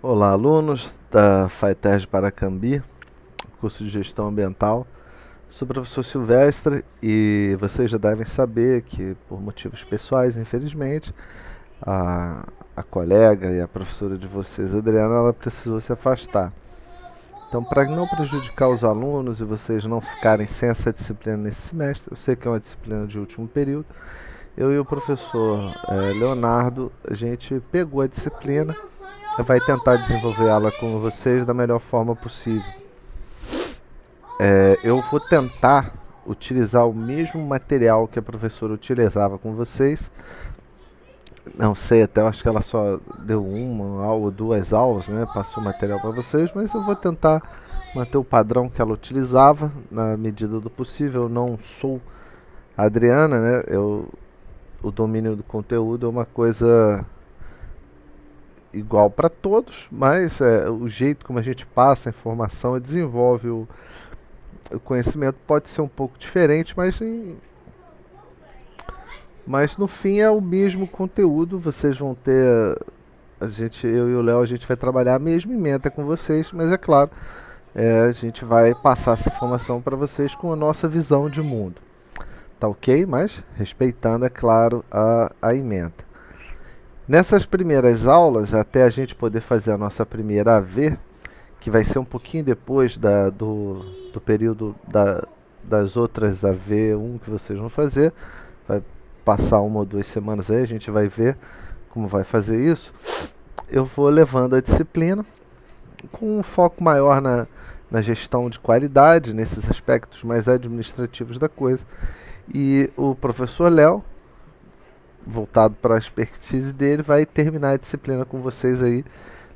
Olá, alunos da FATES Paracambi, curso de Gestão Ambiental. Sou o professor Silvestre e vocês já devem saber que, por motivos pessoais, infelizmente, a colega e a professora de vocês, Adriana, ela precisou se afastar. Então, para não prejudicar os alunos e vocês não ficarem sem essa disciplina nesse semestre, eu sei que é uma disciplina de último período, eu e o professor Leonardo, a gente pegou a disciplina e vai tentar desenvolver ela com vocês da melhor forma possível. Eu vou tentar utilizar o mesmo material que a professora utilizava com vocês. Não sei, até eu acho que ela só deu uma ou duas aulas, né? Passou material para vocês, mas eu vou tentar manter o padrão que ela utilizava na medida do possível. Eu não sou a Adriana, né? O domínio do conteúdo é uma coisa igual para todos, mas o jeito como a gente passa a informação e desenvolve o conhecimento pode ser um pouco diferente, mas no fim é o mesmo conteúdo. Vocês vão ter, eu e o Léo, a gente vai trabalhar a mesma ementa com vocês, mas é claro, a gente vai passar essa informação para vocês com a nossa visão de mundo, tá ok? Mas respeitando, é claro, a ementa. Nessas primeiras aulas, até a gente poder fazer a nossa primeira AV, que vai ser um pouquinho depois do período das outras AV1 que vocês vão fazer, vai passar uma ou duas semanas aí, a gente vai ver como vai fazer isso. Eu vou levando a disciplina com um foco maior na gestão de qualidade, nesses aspectos mais administrativos da coisa. E o professor Léo, voltado para a expertise dele, vai terminar a disciplina com vocês aí,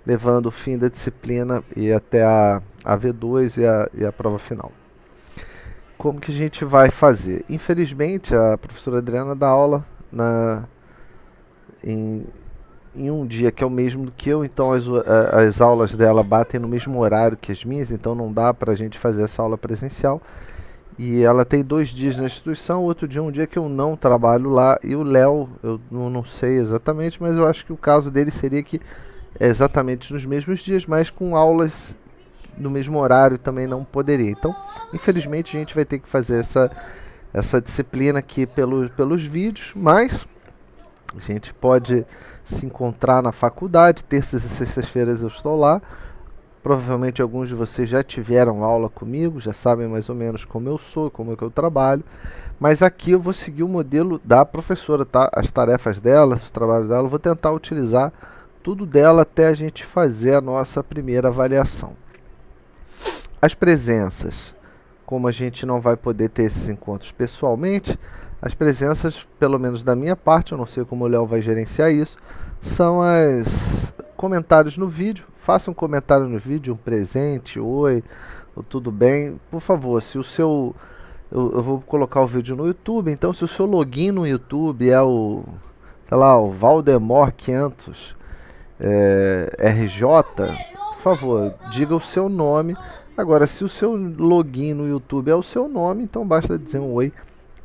levando o fim da disciplina e até a V2 e a prova final. Como que a gente vai fazer? Infelizmente, a professora Adriana dá aula em um dia que é o mesmo do que eu, então as aulas dela batem no mesmo horário que as minhas, então não dá para a gente fazer essa aula presencial. E ela tem 2 dias na instituição, outro dia é um dia que eu não trabalho lá. E o Léo, eu não sei exatamente, mas eu acho que o caso dele seria que é exatamente nos mesmos dias, mas com aulas no mesmo horário também não poderia. Então, infelizmente, a gente vai ter que fazer essa disciplina aqui pelos vídeos, mas a gente pode se encontrar na faculdade. Terças e sextas-feiras eu estou lá. Provavelmente alguns de vocês já tiveram aula comigo, já sabem mais ou menos como eu sou, como é que eu trabalho. Mas aqui eu vou seguir o modelo da professora, tá? As tarefas dela, os trabalhos dela, eu vou tentar utilizar tudo dela até a gente fazer a nossa primeira avaliação. As presenças, como a gente não vai poder ter esses encontros pessoalmente, as presenças, pelo menos da minha parte, eu não sei como o Léo vai gerenciar isso, são os comentários no vídeo. Faça um comentário no vídeo, um presente, oi, tudo bem. Por favor, se o seu... Eu vou colocar o vídeo no YouTube, então se o seu login no YouTube é sei lá, o Valdemar 500 RJ, por favor, diga o seu nome. Agora, se o seu login no YouTube é o seu nome, então basta dizer um oi,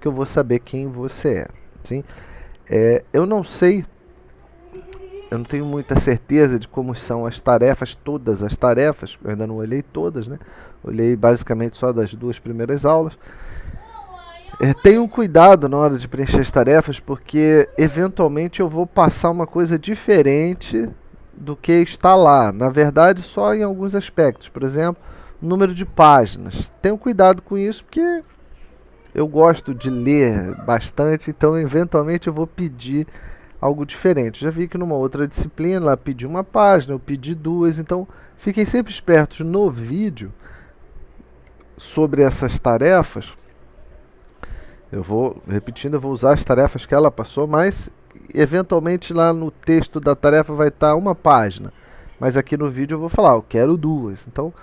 que eu vou saber quem você é. Sim? Eu não sei, eu não tenho muita certeza de como são as tarefas, todas as tarefas, eu ainda não olhei todas, né? Olhei basicamente só das 2 primeiras aulas. Tenham cuidado na hora de preencher as tarefas, porque eventualmente eu vou passar uma coisa diferente do que está lá. Na verdade, só em alguns aspectos. Por exemplo, número de páginas. Tenham cuidado com isso, porque eu gosto de ler bastante, então eventualmente eu vou pedir algo diferente. Já vi que numa outra disciplina ela pediu uma página, eu pedi 2, então fiquem sempre espertos no vídeo sobre essas tarefas. Eu vou usar as tarefas que ela passou, mas eventualmente lá no texto da tarefa vai estar uma página. Mas aqui no vídeo eu vou falar, eu quero 2. Então,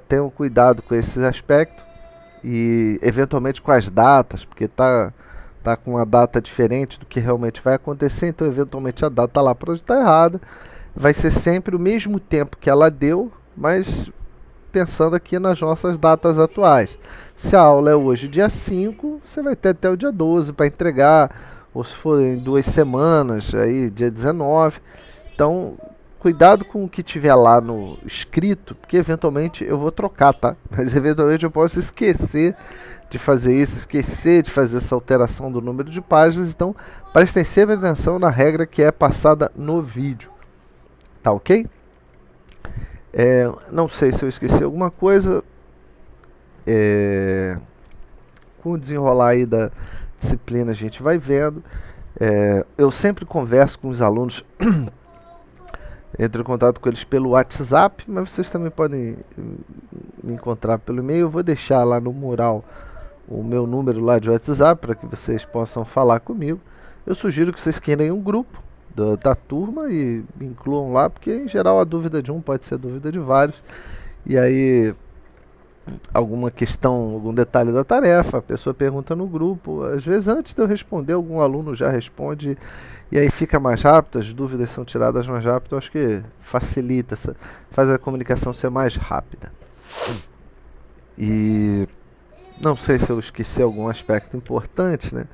tenham cuidado com esse aspecto e eventualmente com as datas, porque tá com uma data diferente do que realmente vai acontecer, então eventualmente a data lá pode estar errada. Vai ser sempre o mesmo tempo que ela deu, mas pensando aqui nas nossas datas atuais. Se a aula é hoje, dia 5, você vai ter até o dia 12 para entregar, ou se for em 2 semanas, aí dia 19. Então, cuidado com o que tiver lá no escrito, porque eventualmente eu vou trocar, tá? Mas eventualmente eu posso esquecer de fazer isso, esquecer de fazer essa alteração do número de páginas. Então, prestem sempre atenção na regra que é passada no vídeo. Tá ok? Não sei se eu esqueci alguma coisa. Com o desenrolar aí da disciplina a gente vai vendo. Eu sempre converso com os alunos, entro em contato com eles pelo WhatsApp, mas vocês também podem me encontrar pelo e-mail. Eu vou deixar lá no mural o meu número lá de WhatsApp para que vocês possam falar comigo. Eu sugiro que vocês queiram um grupo da turma e me incluam lá, porque em geral a dúvida de um pode ser a dúvida de vários. E aí, alguma questão, algum detalhe da tarefa, a pessoa pergunta no grupo. Às vezes, antes de eu responder, algum aluno já responde, e aí fica mais rápido, as dúvidas são tiradas mais rápido. Eu acho que facilita, faz a comunicação ser mais rápida. E não sei se eu esqueci algum aspecto importante, né?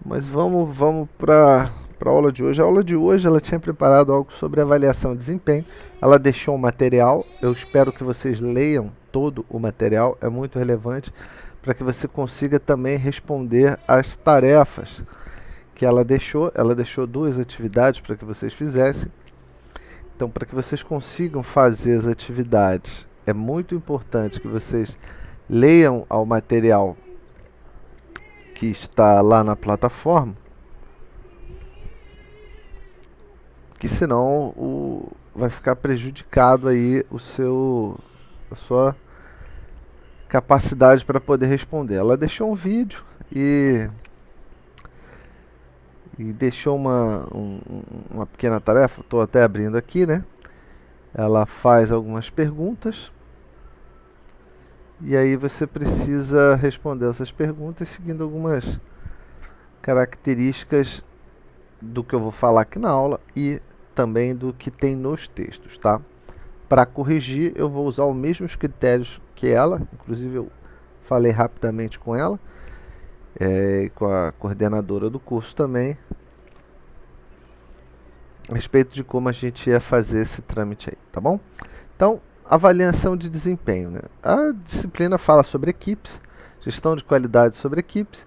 Mas vamos para a aula de hoje. A aula de hoje ela tinha preparado algo sobre avaliação de desempenho. Ela deixou um material. Eu espero que vocês leiam todo o material. É muito relevante para que você consiga também responder às tarefas que ela deixou. Ela deixou 2 atividades para que vocês fizessem. Então, para que vocês consigam fazer as atividades, é muito importante que vocês leiam ao material que está lá na plataforma, que senão vai ficar prejudicado aí a sua capacidade para poder responder. Ela deixou um vídeo e deixou uma pequena tarefa. Estou até abrindo aqui, né? Ela faz algumas perguntas e aí você precisa responder essas perguntas seguindo algumas características do que eu vou falar aqui na aula e também do que tem nos textos, tá? Para corrigir, eu vou usar os mesmos critérios que ela, inclusive eu falei rapidamente com ela, com a coordenadora do curso também, a respeito de como a gente ia fazer esse trâmite aí, tá bom? Então, avaliação de desempenho, né? A disciplina fala sobre equipes, gestão de qualidade sobre equipes.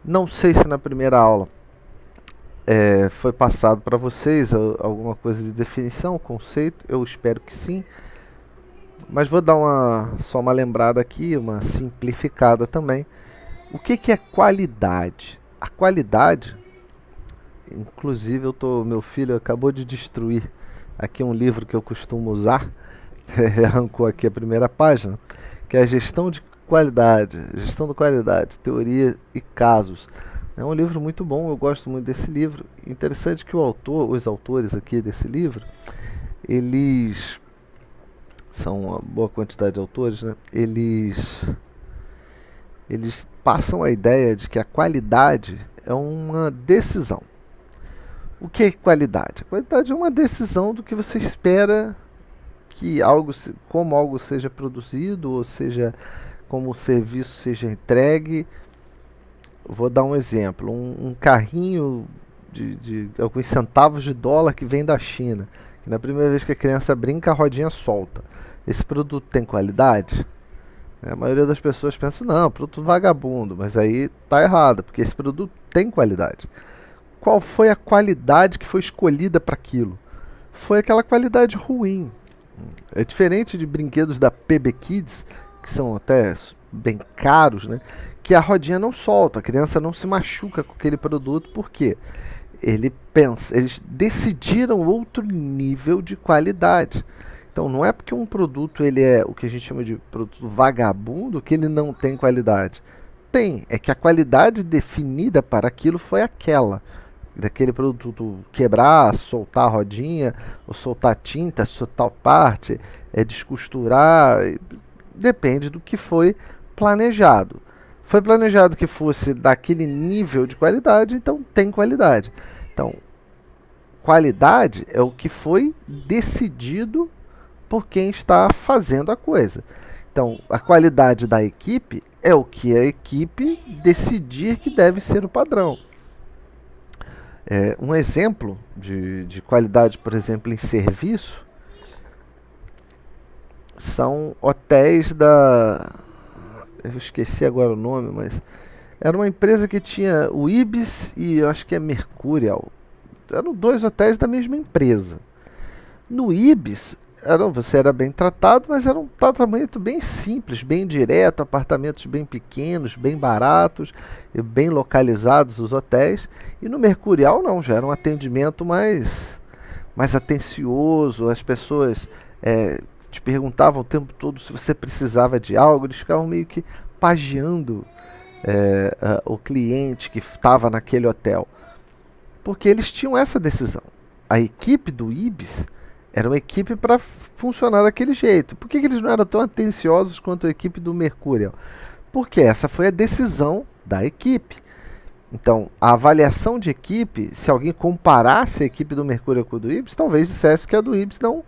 Não sei se na primeira aula foi passado para vocês alguma coisa de definição, conceito. Eu espero que sim. Mas vou dar só uma lembrada aqui, uma simplificada também. O que é qualidade? A qualidade, inclusive meu filho acabou de destruir aqui um livro que eu costumo usar. Ele arrancou aqui a primeira página, que é a gestão da qualidade, teoria e casos. É um livro muito bom, eu gosto muito desse livro. Interessante que os autores aqui desse livro, eles são uma boa quantidade de autores, né? Eles passam a ideia de que a qualidade é uma decisão. O que é qualidade? A qualidade é uma decisão do que você espera que como algo seja produzido, ou seja, como o serviço seja entregue. Vou dar um exemplo, um carrinho de alguns centavos de dólar que vem da China, que na primeira vez que a criança brinca, a rodinha solta. Esse produto tem qualidade? A maioria das pessoas pensa, não, produto vagabundo, mas aí está errado, porque esse produto tem qualidade. Qual foi a qualidade que foi escolhida para aquilo? Foi aquela qualidade ruim. É diferente de brinquedos da PB Kids, que são até bem caros, né? Que a rodinha não solta, a criança não se machuca com aquele produto, porque eles decidiram outro nível de qualidade. Então não é porque um produto ele é o que a gente chama de produto vagabundo que ele não tem qualidade. Tem, é que a qualidade definida para aquilo foi aquela. Daquele produto quebrar, soltar a rodinha, ou soltar tinta, soltar parte, descosturar, depende do que foi planejado. Foi planejado que fosse daquele nível de qualidade, então tem qualidade. Então, qualidade é o que foi decidido por quem está fazendo a coisa. Então, a qualidade da equipe é o que a equipe decidir que deve ser o padrão. Um exemplo de qualidade, por exemplo, em serviço, são hotéis da... Eu esqueci agora o nome, mas era uma empresa que tinha o Ibis e eu acho que é Mercurial. Eram dois hotéis da mesma empresa. No Ibis, você era bem tratado, mas era um tratamento bem simples, bem direto, apartamentos bem pequenos, bem baratos e bem localizados os hotéis. E no Mercurial não, já era um atendimento mais atencioso, as pessoas te perguntavam o tempo todo se você precisava de algo, eles ficavam meio que pageando o cliente que estava naquele hotel, porque eles tinham essa decisão. A equipe do Ibis era uma equipe para funcionar daquele jeito. Por que eles não eram tão atenciosos quanto a equipe do Mercurial? Porque essa foi a decisão da equipe. Então, a avaliação de equipe, se alguém comparasse a equipe do Mercurial com a do Ibis, talvez dissesse que a do Ibis não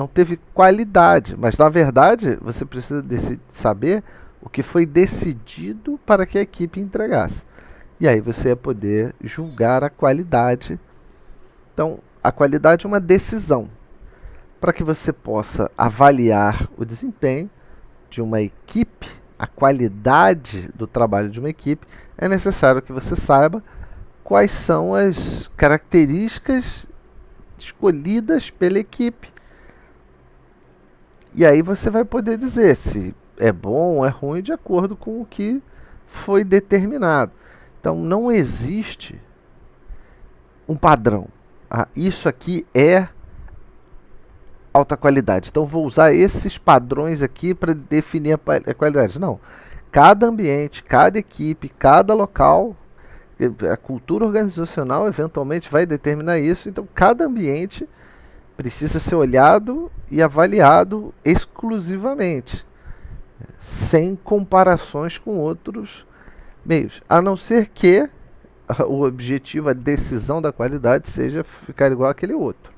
teve qualidade. Mas, na verdade, você precisa saber o que foi decidido para que a equipe entregasse. E aí você ia poder julgar a qualidade. Então, a qualidade é uma decisão. Para que você possa avaliar o desempenho de uma equipe, a qualidade do trabalho de uma equipe, é necessário que você saiba quais são as características escolhidas pela equipe. E aí você vai poder dizer se é bom ou é ruim de acordo com o que foi determinado. Então não existe um padrão. Isso aqui é alta qualidade. Então vou usar esses padrões aqui para definir a qualidade. Não. Cada ambiente, cada equipe, cada local, a cultura organizacional eventualmente vai determinar isso. Então cada ambiente precisa ser olhado e avaliado exclusivamente, sem comparações com outros meios, a não ser que o objetivo, a decisão da qualidade seja ficar igual àquele outro.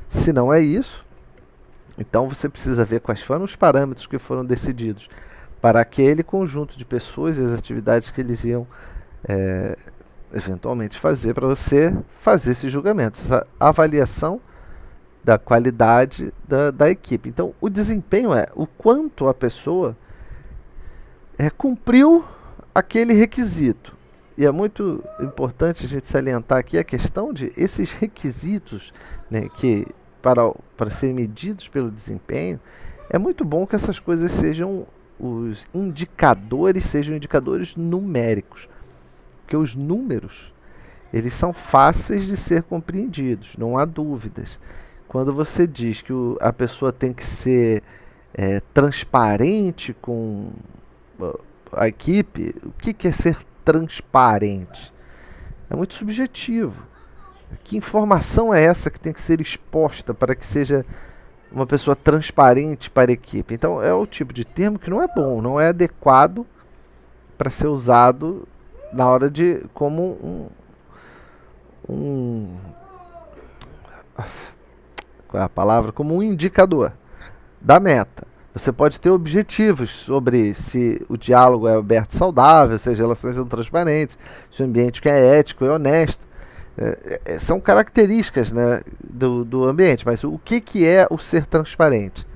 Se não é isso, então você precisa ver quais foram os parâmetros que foram decididos para aquele conjunto de pessoas e as atividades que eles iam eventualmente fazer, para você fazer esse julgamento, essa avaliação da qualidade da equipe. Então, o desempenho é o quanto a pessoa cumpriu aquele requisito. E é muito importante a gente salientar aqui a questão de esses requisitos, né, que para serem medidos pelo desempenho, é muito bom que essas coisas sejam, os indicadores sejam indicadores numéricos, porque os números, eles são fáceis de ser compreendidos, não há dúvidas. Quando você diz que a pessoa tem que ser transparente com a equipe, o que é ser transparente? É muito subjetivo. Que informação é essa que tem que ser exposta para que seja uma pessoa transparente para a equipe? Então é o tipo de termo que não é bom, não é adequado para ser usado na hora de como qual é a palavra? Como um indicador da meta. Você pode ter objetivos sobre se o diálogo é aberto e saudável, se as relações são transparentes, se o ambiente é ético e honesto. São características, né, do ambiente, mas o que é o ser transparente?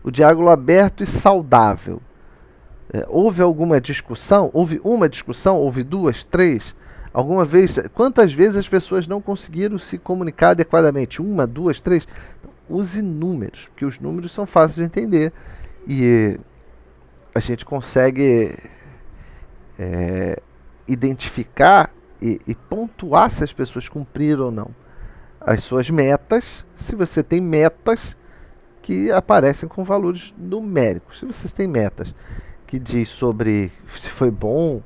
O diálogo aberto e saudável. Houve alguma discussão? Houve uma discussão? Houve duas, três? Alguma vez? Quantas vezes as pessoas não conseguiram se comunicar adequadamente? Uma, duas, três? Use números, porque os números são fáceis de entender e a gente consegue identificar e pontuar se as pessoas cumpriram ou não as suas metas, se você tem metas que aparecem com valores numéricos. Se você tem metas que diz sobre se foi bom,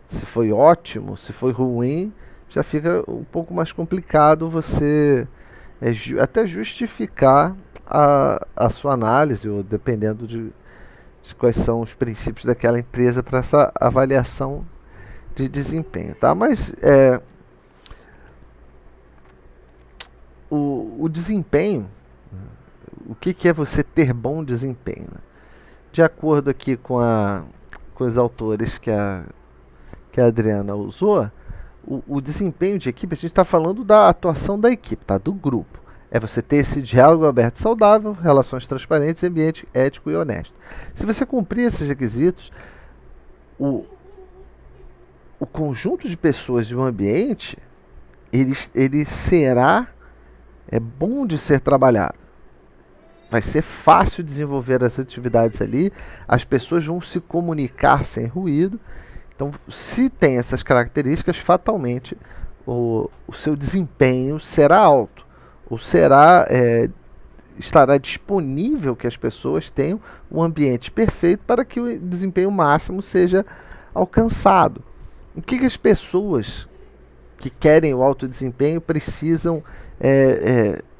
se foi ótimo, se foi ruim, já fica um pouco mais complicado você até justificar a sua análise, ou dependendo de quais são os princípios daquela empresa para essa avaliação de desempenho, tá? Mas o desempenho, o que é você ter bom desempenho? De acordo aqui com os autores que a Adriana usou, O desempenho de equipe, a gente está falando da atuação da equipe, tá? Do grupo. É você ter esse diálogo aberto e saudável, relações transparentes, ambiente ético e honesto. Se você cumprir esses requisitos, o, o conjunto de pessoas de um ambiente, ele será bom de ser trabalhado. Vai ser fácil desenvolver as atividades ali, as pessoas vão se comunicar sem ruído. Então, se tem essas características, fatalmente o seu desempenho será alto, ou estará disponível que as pessoas tenham um ambiente perfeito para que o desempenho máximo seja alcançado. O que as pessoas que querem o alto desempenho precisam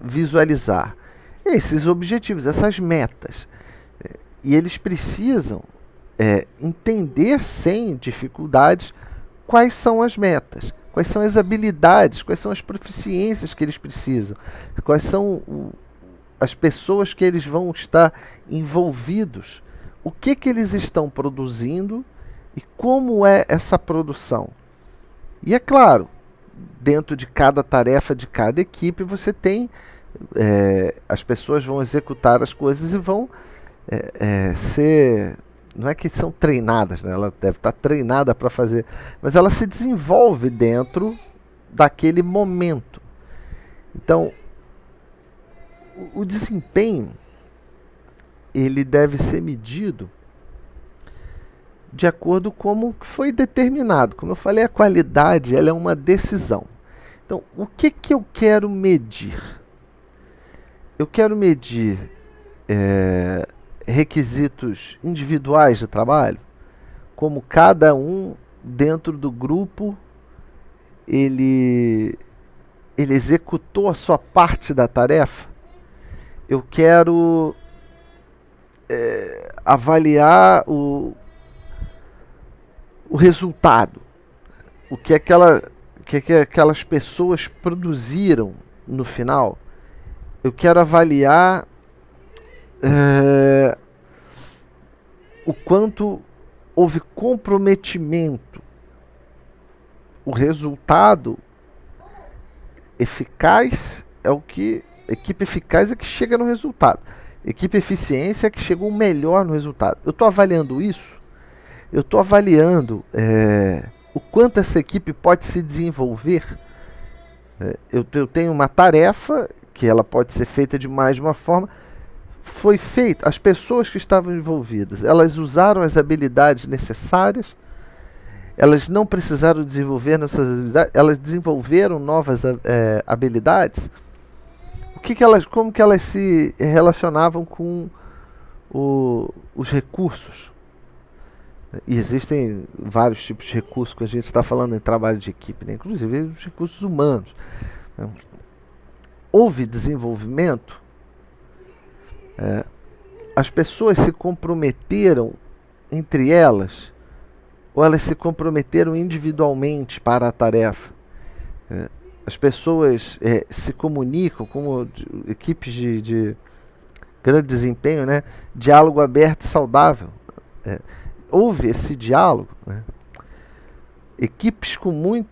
visualizar? Esses objetivos, essas metas. E eles precisam entender sem dificuldades quais são as metas, quais são as habilidades, quais são as proficiências que eles precisam, quais são as pessoas que eles vão estar envolvidos, o que eles estão produzindo e como é essa produção. E é claro, dentro de cada tarefa de cada equipe, você tem as pessoas vão executar as coisas e vão ser, não é que são treinadas, né? Ela deve estar treinada para fazer, mas ela se desenvolve dentro daquele momento. Então, o desempenho ele deve ser medido de acordo com como foi determinado. Como eu falei, a qualidade ela é uma decisão. Então, o que eu quero medir? Eu quero medir requisitos individuais de trabalho, como cada um dentro do grupo ele executou a sua parte da tarefa. Eu quero avaliar o resultado, o que aquelas pessoas produziram no final. Eu quero avaliar o quanto houve comprometimento. O resultado eficaz equipe eficaz é que chega no resultado. Equipe eficiência é que chegou melhor no resultado. Eu estou avaliando isso. Eu estou avaliando o quanto essa equipe pode se desenvolver. Eu tenho uma tarefa que ela pode ser feita de mais de uma forma. Foi feita, as pessoas que estavam envolvidas, elas usaram as habilidades necessárias, elas não precisaram desenvolver nessas habilidades, elas desenvolveram novas habilidades. Como que elas se relacionavam com os recursos? E existem vários tipos de recursos que a gente está falando em trabalho de equipe, né? Inclusive os recursos humanos. Houve desenvolvimento? As pessoas se comprometeram entre elas ou elas se comprometeram individualmente para a tarefa? As pessoas se comunicam como equipes de grande desempenho, né? Diálogo aberto e saudável. Houve esse diálogo, né? Equipes com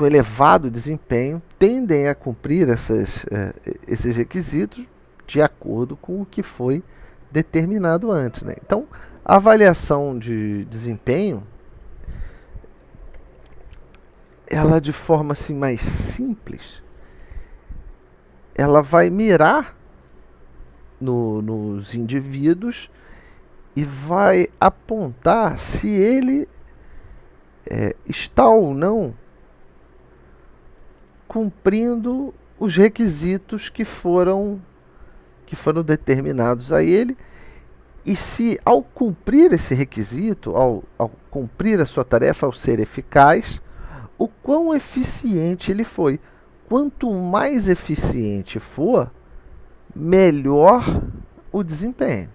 elevado desempenho tendem a cumprir esses requisitos de acordo com o que foi determinado antes, né? Então, a avaliação de desempenho, ela de forma assim mais simples, ela vai mirar nos indivíduos e vai apontar se ele está ou não cumprindo os requisitos que foram determinados a ele, e se ao cumprir esse requisito, ao cumprir a sua tarefa, ao ser eficaz, o quão eficiente ele foi. Quanto mais eficiente for, melhor o desempenho.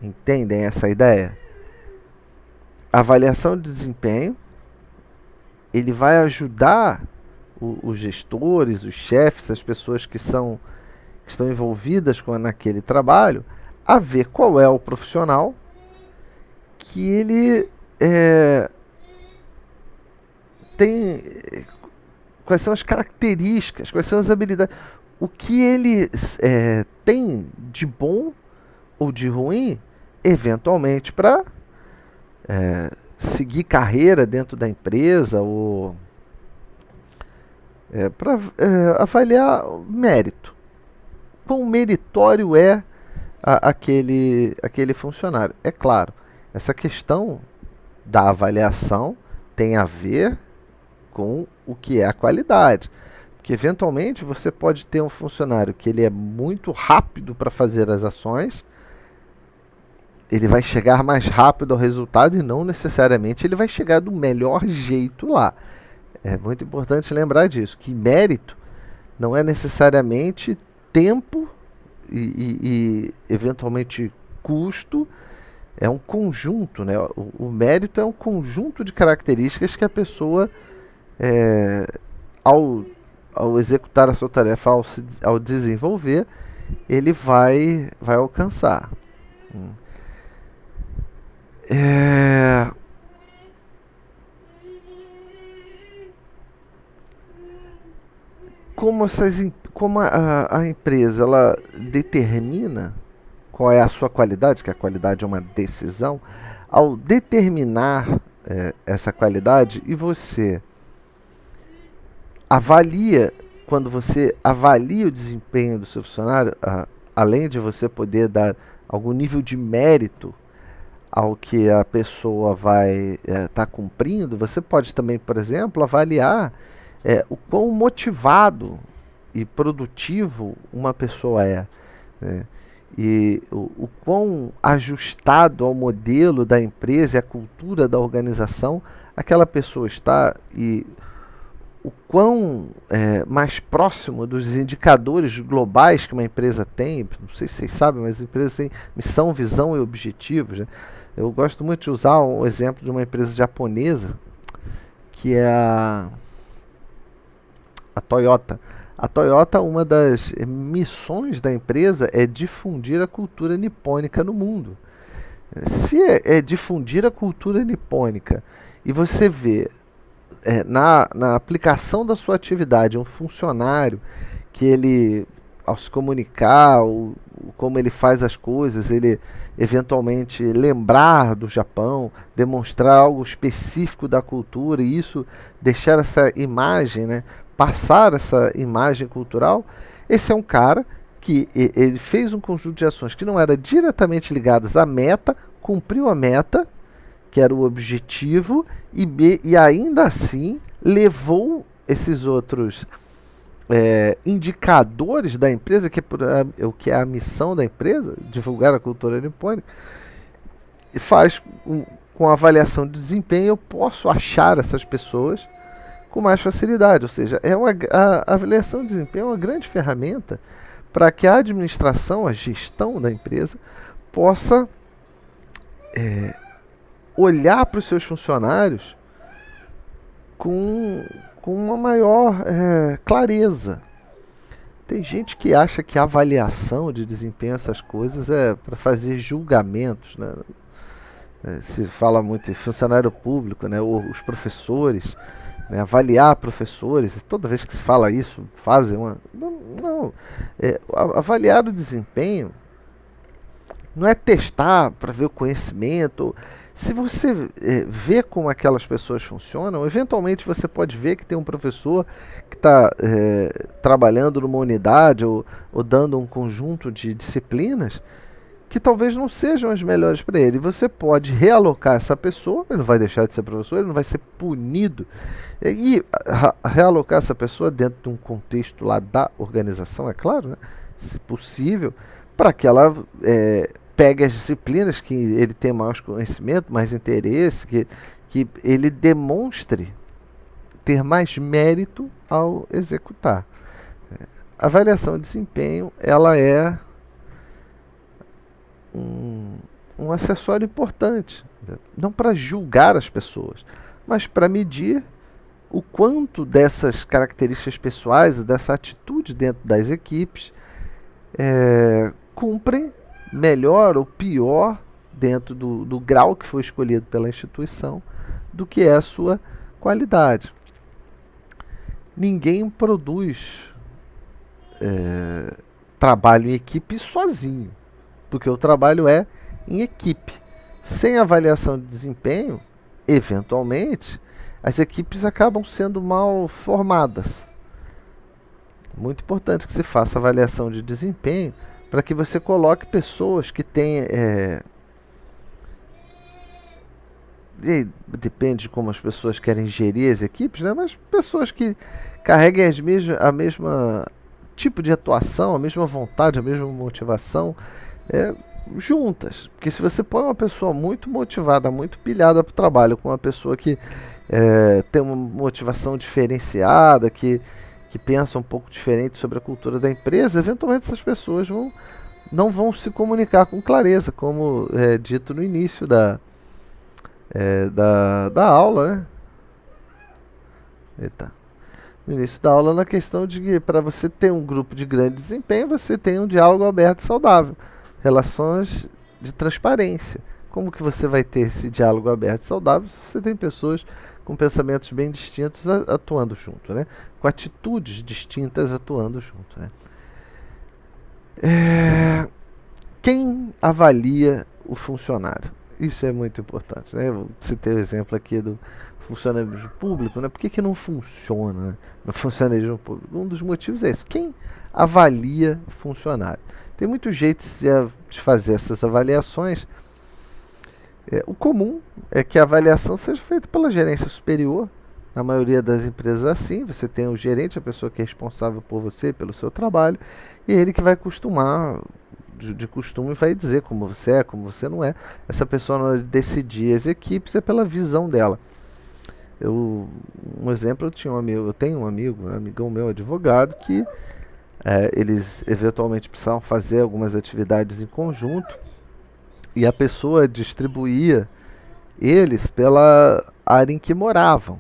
Entendem essa ideia? A avaliação de desempenho, ele vai ajudar os gestores, os chefes, as pessoas que estão envolvidas naquele trabalho, a ver qual é o profissional que ele tem, quais são as características, quais são as habilidades, o que ele tem de bom ou de ruim, eventualmente, para seguir carreira dentro da empresa ou para avaliar o mérito. Quão meritório é aquele funcionário. É claro, essa questão da avaliação tem a ver com o que é a qualidade. Porque eventualmente você pode ter um funcionário que ele é muito rápido para fazer as ações, ele vai chegar mais rápido ao resultado e não necessariamente ele vai chegar do melhor jeito lá. É muito importante lembrar disso, que mérito não é necessariamente tempo e eventualmente custo, é um conjunto, né? O mérito é um conjunto de características que a pessoa, ao executar a sua tarefa, ao desenvolver, ele vai alcançar. Como a empresa ela determina qual é a sua qualidade, que a qualidade é uma decisão, ao determinar essa qualidade e você avalia, quando você avalia o desempenho do seu funcionário, além de você poder dar algum nível de mérito ao que a pessoa vai estar cumprindo, você pode também, por exemplo, avaliar o quão motivado e produtivo uma pessoa é, né? E o quão ajustado ao modelo da empresa e à cultura da organização aquela pessoa está, e o quão mais próximo dos indicadores globais que uma empresa tem. Não sei se vocês sabem, mas as empresas têm missão, visão e objetivos, né? Eu gosto muito de usar um exemplo de uma empresa japonesa, que é a Toyota. A Toyota, uma das missões da empresa é difundir a cultura nipônica no mundo. Se é difundir a cultura nipônica e você vê na aplicação da sua atividade um funcionário que ele, ao se comunicar, como ele faz as coisas, ele eventualmente lembrar do Japão, demonstrar algo específico da cultura e isso deixar essa imagem, né, passar essa imagem cultural, esse é um cara que ele fez um conjunto de ações que não era diretamente ligadas à meta, cumpriu a meta, que era o objetivo, e ainda assim levou esses outros indicadores da empresa, o que é a missão da empresa, divulgar a cultura nipônica, e faz com a avaliação de desempenho, eu posso achar essas pessoas com mais facilidade. Ou seja, a avaliação de desempenho é uma grande ferramenta para que a administração, a gestão da empresa, possa olhar para os seus funcionários com uma maior clareza. Tem gente que acha que a avaliação de desempenho, essas coisas, é para fazer julgamentos, né? Se fala muito em funcionário público, né? Os professores, né? Avaliar professores, toda vez que se fala isso, fazem uma... Não. Avaliar o desempenho não é testar para ver o conhecimento. Se você vê como aquelas pessoas funcionam, eventualmente você pode ver que tem um professor que está trabalhando numa unidade ou dando um conjunto de disciplinas que talvez não sejam as melhores para ele. Você pode realocar essa pessoa, ele não vai deixar de ser professor, ele não vai ser punido, e realocar essa pessoa dentro de um contexto lá da organização, é claro, né? Se possível, para que ela pegue as disciplinas que ele tem mais conhecimento, mais interesse, que ele demonstre ter mais mérito ao executar. A avaliação de desempenho, ela é um acessório importante, né? Não para julgar as pessoas, mas para medir o quanto dessas características pessoais, dessa atitude dentro das equipes, cumprem melhor ou pior dentro do grau que foi escolhido pela instituição do que é a sua qualidade. Ninguém produz trabalho em equipe sozinho, porque o trabalho é em equipe. Sem avaliação de desempenho, eventualmente, as equipes acabam sendo mal formadas. Muito importante que se faça avaliação de desempenho para que você coloque pessoas que têm. Depende de como as pessoas querem gerir as equipes, né? Mas pessoas que carreguem a mesma tipo de atuação, a mesma vontade, a mesma motivação, juntas. Porque se você põe uma pessoa muito motivada, muito pilhada para o trabalho, com uma pessoa que tem uma motivação diferenciada, que pensa um pouco diferente sobre a cultura da empresa, eventualmente essas pessoas não vão se comunicar com clareza, como dito no início da aula, né? Eita. No início da aula, na questão de que para você ter um grupo de grande desempenho, você tem um diálogo aberto e saudável, relações de transparência. Como que você vai ter esse diálogo aberto e saudável se você tem pessoas com pensamentos bem distintos atuando junto, né? Com atitudes distintas atuando junto, né? Quem avalia o funcionário? Isso é muito importante, né? Eu citei o exemplo aqui do funcionalismo público, né? Por que não funciona, né, no funcionalismo público? Um dos motivos é isso. Quem avalia o funcionário? Tem muitos jeitos de fazer essas avaliações. O comum é que a avaliação seja feita pela gerência superior. Na maioria das empresas é assim. Você tem o gerente, a pessoa que é responsável por você, pelo seu trabalho, e é ele que vai de costume vai dizer como você não é. Essa pessoa, na hora de decidir as equipes, é pela visão dela. Um exemplo, eu tenho um amigão meu, advogado, que eles eventualmente precisavam fazer algumas atividades em conjunto e a pessoa distribuía eles pela área em que moravam.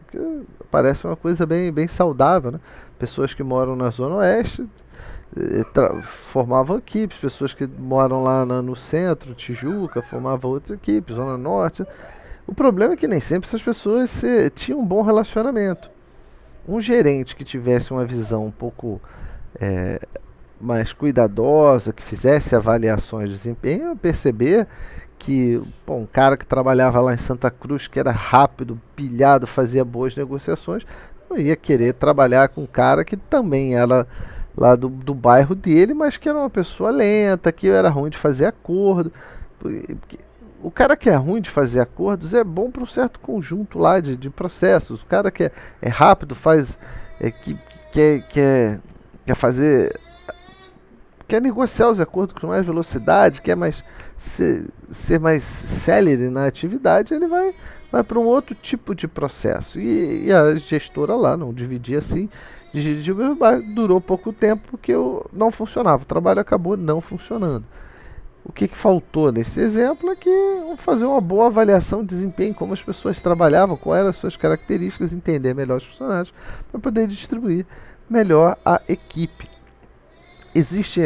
Que parece uma coisa bem saudável, né? Pessoas que moram na Zona Oeste formavam equipes, pessoas que moram lá no centro, Tijuca, formavam outras equipes, Zona Norte. O problema é que nem sempre essas pessoas tinham um bom relacionamento. Um gerente que tivesse uma visão um pouco mais cuidadosa, que fizesse avaliações de desempenho, perceber que um cara que trabalhava lá em Santa Cruz, que era rápido, pilhado, fazia boas negociações, não ia querer trabalhar com um cara que também era lá do bairro dele, mas que era uma pessoa lenta, que era ruim de fazer acordo. O cara que é ruim de fazer acordos é bom para um certo conjunto lá de processos. O cara que é rápido, quer fazer, quer negociar os acordos com mais velocidade, quer ser mais célere na atividade, ele vai para um outro tipo de processo. E a gestora lá não dividia assim, durou pouco tempo porque não funcionava, o trabalho acabou não funcionando. O que faltou nesse exemplo é que fazer uma boa avaliação de desempenho, como as pessoas trabalhavam, quais eram as suas características, entender melhor os funcionários, para poder distribuir melhor a equipe. Existe,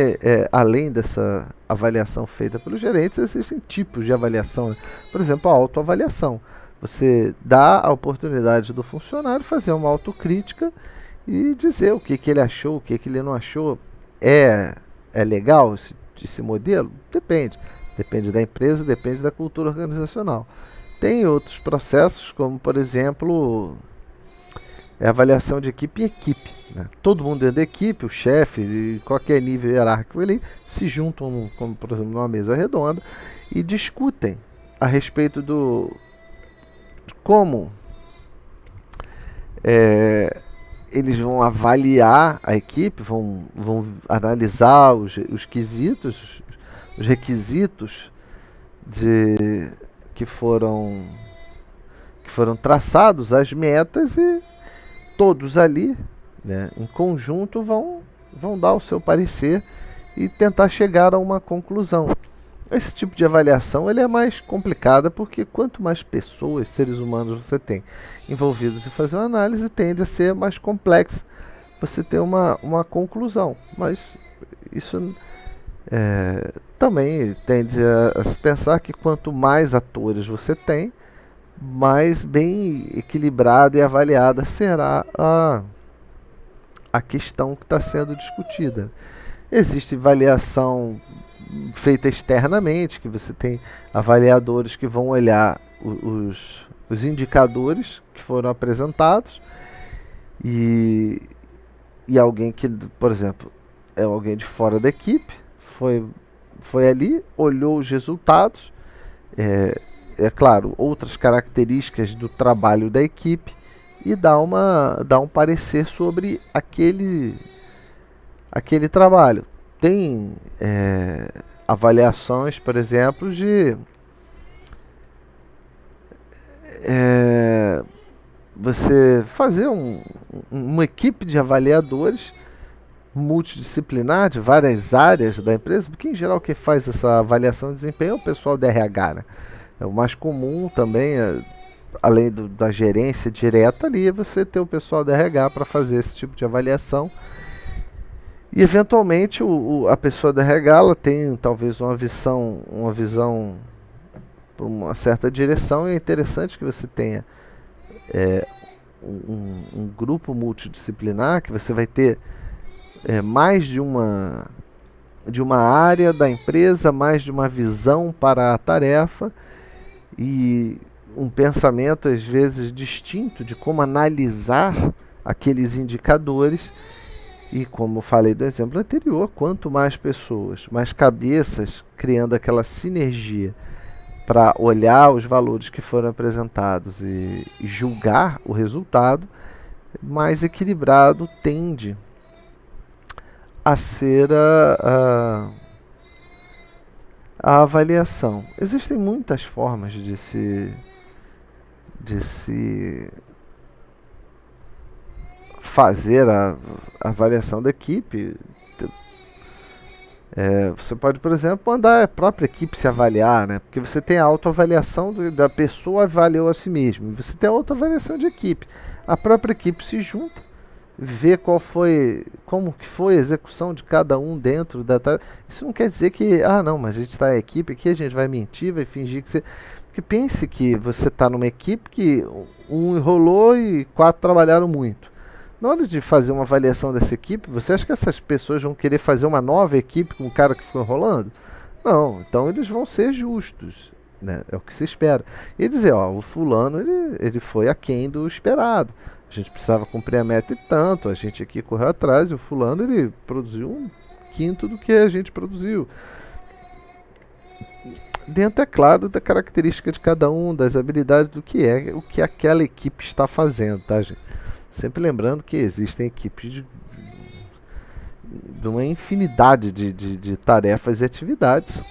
além dessa avaliação feita pelos gerentes, existem tipos de avaliação. Né? Por exemplo, a autoavaliação. Você dá a oportunidade do funcionário fazer uma autocrítica e dizer o que ele achou, o que ele não achou. É legal esse modelo? Depende. Depende da empresa, depende da cultura organizacional. Tem outros processos, como por exemplo, avaliação de equipe em equipe. Né? Todo mundo dentro da equipe, o chefe, e qualquer nível hierárquico, ele se juntam, como por exemplo, numa mesa redonda e discutem a respeito de como eles vão avaliar a equipe, vão analisar os quesitos, os requisitos que foram traçados, as metas, e todos ali, né, em conjunto, vão dar o seu parecer e tentar chegar a uma conclusão. Esse tipo de avaliação ele é mais complicada porque quanto mais pessoas, seres humanos você tem envolvidos em fazer uma análise, tende a ser mais complexo você ter uma conclusão. Mas isso também tende a se pensar que quanto mais atores você tem, mais bem equilibrada e avaliada será a questão que está sendo discutida. Existe avaliação feita externamente, que você tem avaliadores que vão olhar os indicadores que foram apresentados e, e alguém que, por exemplo, é alguém de fora da equipe, foi ali, olhou os resultados, é, é claro, outras características do trabalho da equipe e dá um parecer sobre aquele trabalho. Tem avaliações, por exemplo, de é, você fazer uma equipe de avaliadores multidisciplinar de várias áreas da empresa, porque em geral quem faz essa avaliação de desempenho é o pessoal da RH, né? É o mais comum também, além da gerência direta ali, é você ter o pessoal da RH para fazer esse tipo de avaliação. E eventualmente a pessoa da RH ela tem talvez uma visão para uma certa direção, e é interessante que você tenha um grupo multidisciplinar, que você vai ter mais de uma área da empresa, mais de uma visão para a tarefa e um pensamento às vezes distinto de como analisar aqueles indicadores. E como falei do exemplo anterior, quanto mais pessoas, mais cabeças criando aquela sinergia para olhar os valores que foram apresentados e julgar o resultado, mais equilibrado tende a ser a avaliação. Existem muitas formas de se fazer a avaliação da equipe. Você pode, por exemplo, mandar a própria equipe se avaliar, né? Porque você tem a autoavaliação da pessoa avaliou a si mesma. Você tem a autoavaliação de equipe. A própria equipe se junta, vê como que foi a execução de cada um dentro da tarefa. Isso não quer dizer que, não, mas a gente está em equipe aqui, a gente vai mentir, vai fingir que você... Porque pense que você está numa equipe que um enrolou e 4 trabalharam muito. Na hora de fazer uma avaliação dessa equipe, você acha que essas pessoas vão querer fazer uma nova equipe com o cara que ficou enrolando? Não, então eles vão ser justos, né? É o que se espera. E dizer, o fulano ele foi aquém do esperado. A gente precisava cumprir a meta e tanto, a gente aqui correu atrás, e o fulano ele produziu 1/5 do que a gente produziu. Dentro, é claro, da característica de cada um, das habilidades, do que é o que aquela equipe está fazendo, tá, gente? Sempre lembrando que existem equipes de uma infinidade de tarefas e atividades.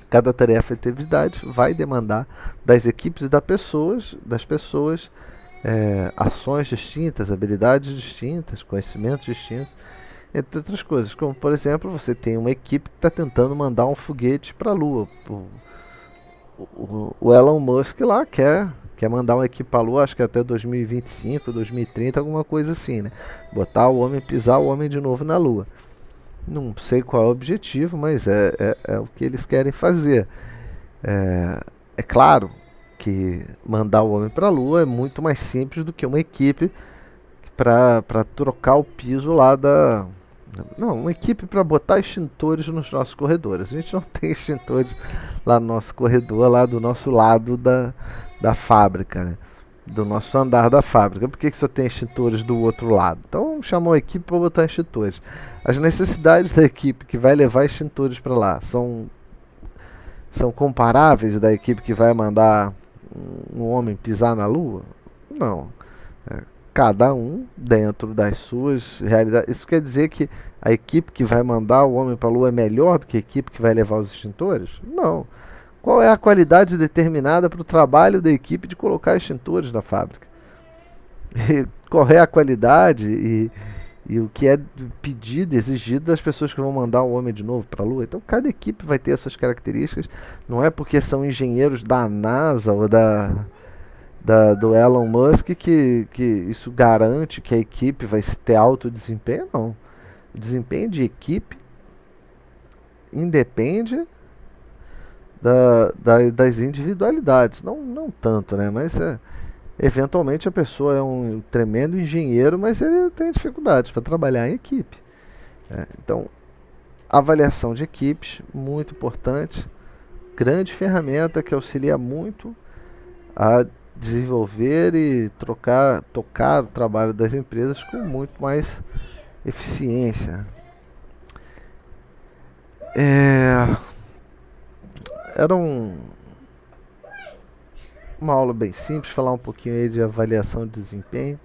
Cada tarefa e atividade vai demandar das equipes e das pessoas ações distintas, habilidades distintas, conhecimentos distintos, entre outras coisas. Como, por exemplo, você tem uma equipe que está tentando mandar um foguete para a Lua. O Elon Musk lá quer mandar uma equipe para a Lua, acho que até 2025, 2030, alguma coisa assim, né? Botar o homem, pisar o homem de novo na Lua. Não sei qual é o objetivo, mas é o que eles querem fazer. É claro que mandar o homem para a Lua é muito mais simples do que uma equipe para trocar o piso lá da... Não, uma equipe para botar extintores nos nossos corredores. A gente não tem extintores lá no nosso corredor, lá do nosso lado da fábrica, né? Do nosso andar da fábrica. Por que só tem extintores do outro lado? Então chamou a equipe para botar extintores. As necessidades da equipe que vai levar extintores para lá são comparáveis da equipe que vai mandar um homem pisar na Lua? Não. Cada um dentro das suas realidades. Isso quer dizer que a equipe que vai mandar o homem para a Lua é melhor do que a equipe que vai levar os extintores? Não. Qual é a qualidade determinada para o trabalho da equipe de colocar extintores na fábrica? E qual é a qualidade e o que é pedido, exigido das pessoas que vão mandar o homem de novo para a Lua? Então, cada equipe vai ter as suas características. Não é porque são engenheiros da NASA ou do Elon Musk que isso garante que a equipe vai ter alto desempenho, não. O desempenho de equipe independe das individualidades. Não tanto, né? Mas eventualmente a pessoa é um tremendo engenheiro, mas ele tem dificuldades para trabalhar em equipe. Então, avaliação de equipes, muito importante, grande ferramenta que auxilia muito a desenvolver e tocar o trabalho das empresas com muito mais eficiência. Era uma aula bem simples, falar um pouquinho aí de avaliação de desempenho,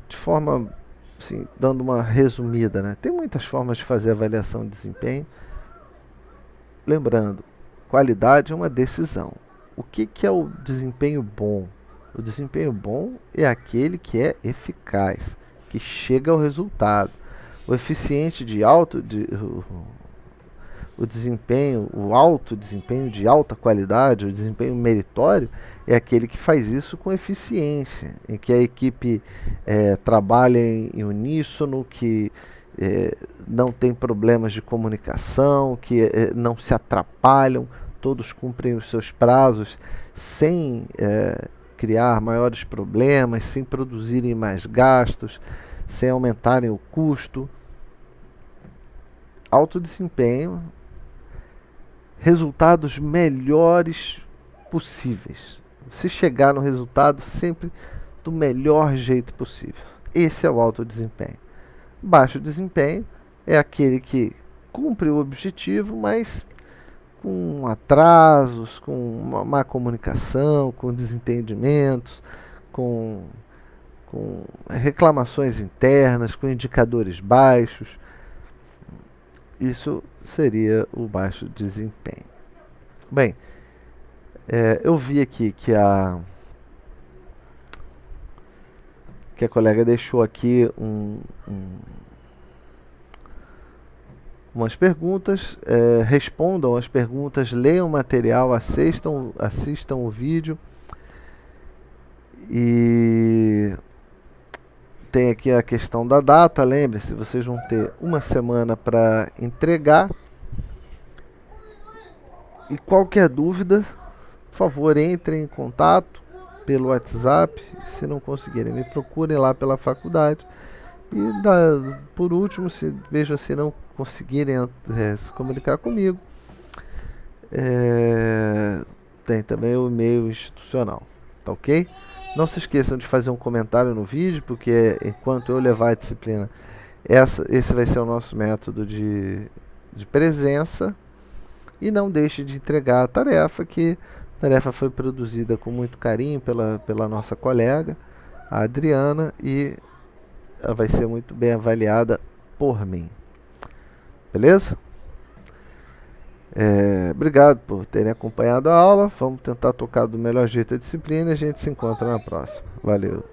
de forma, assim, dando uma resumida, né? Tem muitas formas de fazer avaliação de desempenho. Lembrando, qualidade é uma decisão. O que é o desempenho bom? O desempenho bom é aquele que é eficaz, que chega ao resultado. O eficiente o desempenho, o alto desempenho de alta qualidade, o desempenho meritório, é aquele que faz isso com eficiência, em que a equipe trabalha em uníssono, que não tem problemas de comunicação, que não se atrapalham, todos cumprem os seus prazos sem criar maiores problemas, sem produzirem mais gastos, sem aumentarem o custo. Alto desempenho, resultados melhores possíveis. Você chegar no resultado sempre do melhor jeito possível. Esse é o alto desempenho. Baixo desempenho é aquele que cumpre o objetivo, mas com atrasos, com uma má comunicação, com desentendimentos, com reclamações internas, com indicadores baixos. Isso seria o baixo desempenho. Bem, eu vi aqui que a colega deixou aqui umas perguntas. Respondam as perguntas, leiam o material, assistam o vídeo. E tem aqui a questão da data. Lembre-se, vocês vão ter uma semana para entregar. E qualquer dúvida, por favor, entrem em contato pelo WhatsApp. Se não conseguirem, me procurem lá pela faculdade. E por último, se não conseguirem se comunicar comigo, tem também o e-mail institucional, tá ok? Não se esqueçam de fazer um comentário no vídeo, porque enquanto eu levar a disciplina, esse vai ser o nosso método de presença. E não deixe de entregar a tarefa, que a tarefa foi produzida com muito carinho pela nossa colega, a Adriana, e ela vai ser muito bem avaliada por mim. Beleza? Obrigado por terem acompanhado a aula. Vamos tentar tocar do melhor jeito a disciplina e a gente se encontra na próxima. Valeu!